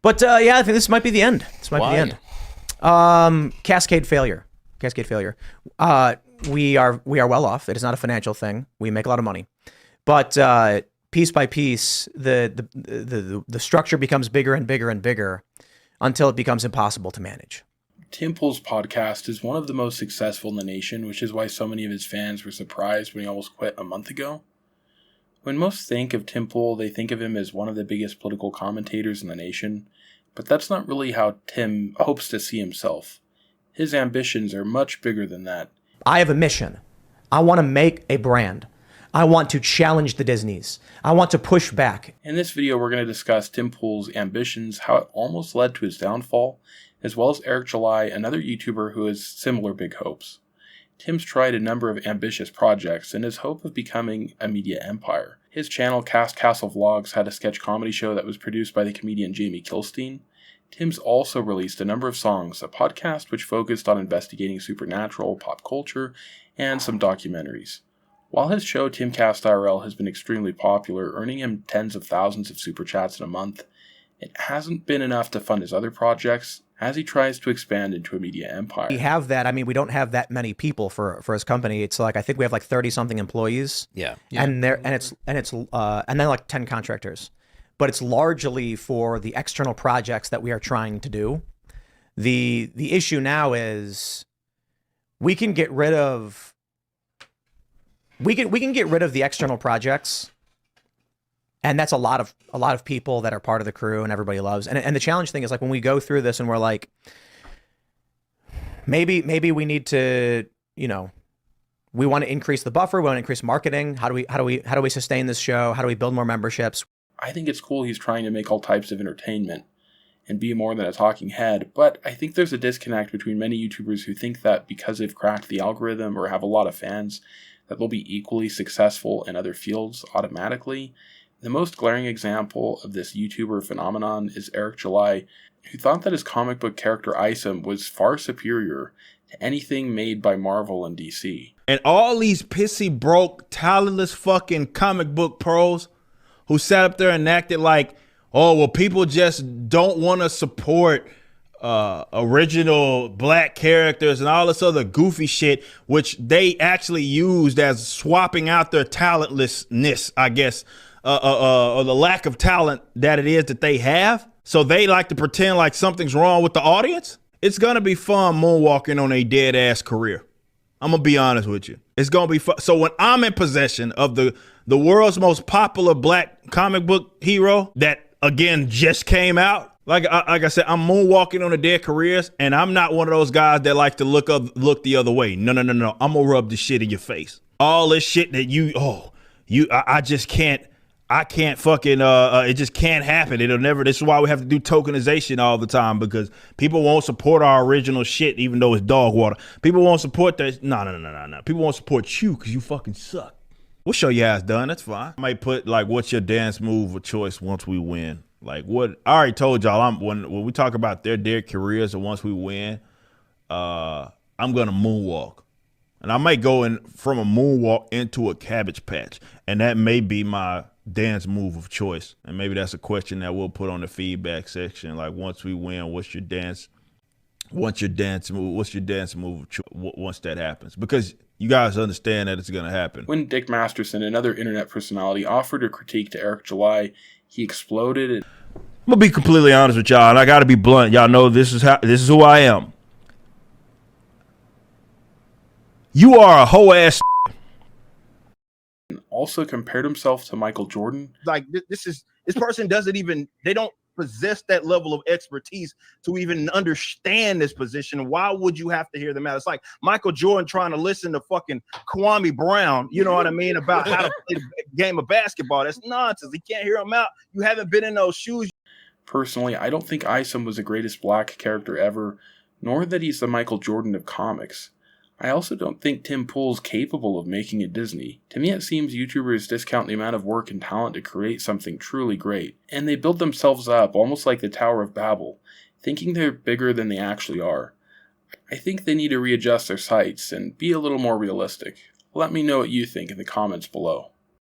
But yeah, I think this might be the end. This might be the end. Cascade failure. We are well off. It is not a financial thing. We make a lot of money, but piece by piece, the structure becomes bigger and bigger and bigger until it becomes impossible to manage. Tim Pool's podcast is one of the most successful in the nation, which is why so many of his fans were surprised when he almost quit a month ago. When most think of Tim Pool, they think of him as one of the biggest political commentators in the nation, but that's not really how Tim hopes to see himself. His ambitions are much bigger than that. I have a mission. I want to make a brand. I want to challenge the Disneys. I want to push back. In this video, we're going to discuss Tim Pool's ambitions, how it almost led to his downfall, as well as Eric July, another YouTuber who has similar big hopes. Tim's tried a number of ambitious projects in his hope of becoming a media empire. His channel, Cast Castle Vlogs, had a sketch comedy show that was produced by the comedian Jamie Kilstein. Tim's also released a number of songs, a podcast which focused on investigating supernatural, pop culture, and some documentaries. While his show Timcast IRL has been extremely popular, earning him tens of thousands of super chats in a month, it hasn't been enough to fund his other projects as he tries to expand into a media empire. We have that. I mean, we don't have that many people for his company. It's like, I think we have like 30 something employees. Yeah. And then like 10 contractors. But it's largely for the external projects that we are trying to do. The issue now is we can get rid of the external projects, and that's a lot of people that are part of the crew and everybody loves. And the challenge thing is, like, when we go through this and we're like, maybe we need to, you know, we want to increase the buffer, we want to increase marketing. How do we sustain this show? How do we build more memberships? I think it's cool he's trying to make all types of entertainment and be more than a talking head, but I think there's a disconnect between many YouTubers who think that because they've cracked the algorithm or have a lot of fans, that they'll be equally successful in other fields automatically. The most glaring example of this YouTuber phenomenon is Eric July, who thought that his comic book character Isom was far superior to anything made by Marvel and DC. And all these pissy, broke, talentless fucking comic book pros who sat up there and acted like, oh, well, people just don't want to support original black characters and all this other goofy shit, which they actually used as swapping out their talentlessness, I guess, or the lack of talent that it is that they have. So they like to pretend like something's wrong with the audience. It's going to be fun moonwalking on a dead ass career. I'm going to be honest with you. It's going to be fun. So when I'm in possession of the world's most popular black comic book hero that, again, just came out, like I said, I'm moonwalking on a dead careers, and I'm not one of those guys that like to look the other way. No. I'm going to rub the shit in your face. All this shit that I just can't. I can't fucking, it just can't happen. It'll never, this is why we have to do tokenization all the time, because people won't support our original shit, even though it's dog water. People won't support that. No. People won't support you because you fucking suck. We'll show you how it's done. That's fine. I might put like, what's your dance move of choice once we win? Like what, I already told y'all, when we talk about their dead careers and once we win, I'm going to moonwalk. And I might go in from a moonwalk into a Cabbage Patch. And that may be my dance move of choice. And maybe that's a question that we'll put on the feedback section. Like, once we win, what's your dance move of choice once that happens? Because you guys understand that it's going to happen. When Dick Masterson, another internet personality, offered a critique to Eric July, he exploded. I'm going to be completely honest with y'all, and I got to be blunt. Y'all know this is who I am. You are a hoe ass. Also compared himself to Michael Jordan. Like, this person doesn't even, they don't possess that level of expertise to even understand this position. Why would you have to hear them out? It's like Michael Jordan trying to listen to fucking Kwame Brown, you know what I mean, about how to play the game of basketball. That's nonsense. He can't hear him out. You haven't been in those shoes. Personally, I don't think Isom was the greatest black character ever, nor that he's the Michael Jordan of comics. I also don't think Tim Pool's capable of making it Disney. To me, it seems YouTubers discount the amount of work and talent to create something truly great, and they build themselves up almost like the Tower of Babel, thinking they're bigger than they actually are. I think they need to readjust their sights and be a little more realistic. Let me know what you think in the comments below.